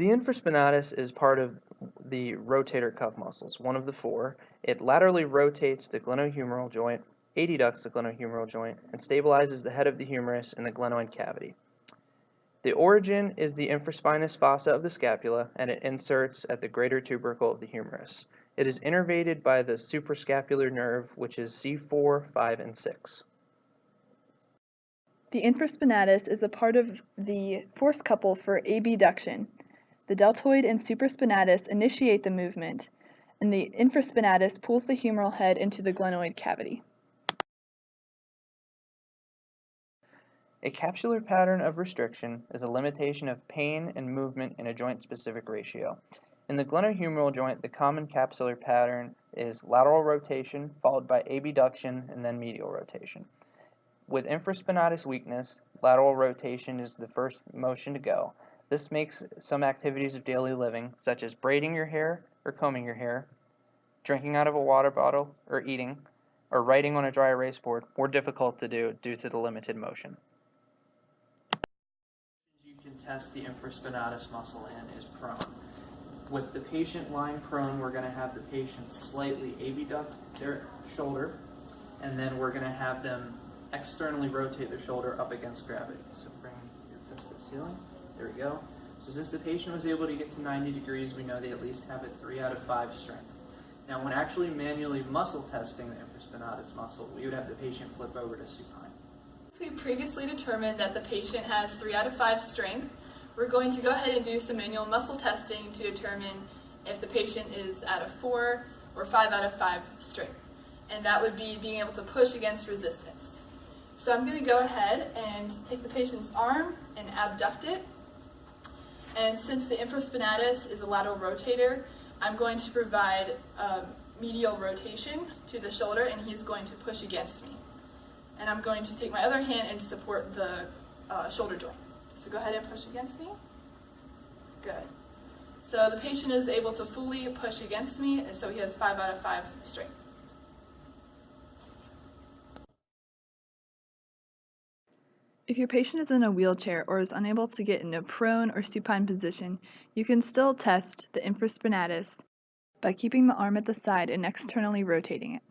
The infraspinatus is part of the rotator cuff muscles, one of the four. It laterally rotates the glenohumeral joint, adducts the glenohumeral joint, and stabilizes the head of the humerus in the glenoid cavity. The origin is the infraspinous fossa of the scapula, and it inserts at the greater tubercle of the humerus. It is innervated by the suprascapular nerve, which is C4, 5, and 6. The infraspinatus is a part of the force couple for abduction. The deltoid and supraspinatus initiate the movement, and the infraspinatus pulls the humeral head into the glenoid cavity. A capsular pattern of restriction is a limitation of pain and movement in a joint-specific ratio. In the glenohumeral joint, the common capsular pattern is lateral rotation, followed by abduction, and then medial rotation. With infraspinatus weakness, lateral rotation is the first motion to go. This makes some activities of daily living, such as braiding your hair or combing your hair, drinking out of a water bottle or eating, or writing on a dry erase board, more difficult to do due to the limited motion. You can test the infraspinatus muscle in is prone. With the patient lying prone, we're going to have the patient slightly abduct their shoulder, and then we're going to have them externally rotate their shoulder up against gravity. So bring your fist to the ceiling. There we go. So since the patient was able to get to 90 degrees, we know they at least have a 3 out of 5 strength. Now, when actually manually muscle testing the infraspinatus muscle, we would have the patient flip over to supine. So we previously determined that the patient has 3 out of 5 strength. We're going to go ahead and do some manual muscle testing to determine if the patient is at a 4 or 5 out of 5 strength. And that would be being able to push against resistance. So I'm going to go ahead and take the patient's arm and abduct it. And since the infraspinatus is a lateral rotator, I'm going to provide medial rotation to the shoulder, and he's going to push against me. And I'm going to take my other hand and support the shoulder joint. So go ahead and push against me. Good. So the patient is able to fully push against me, and so he has 5 out of 5 strength. If your patient is in a wheelchair or is unable to get in a prone or supine position, you can still test the infraspinatus by keeping the arm at the side and externally rotating it.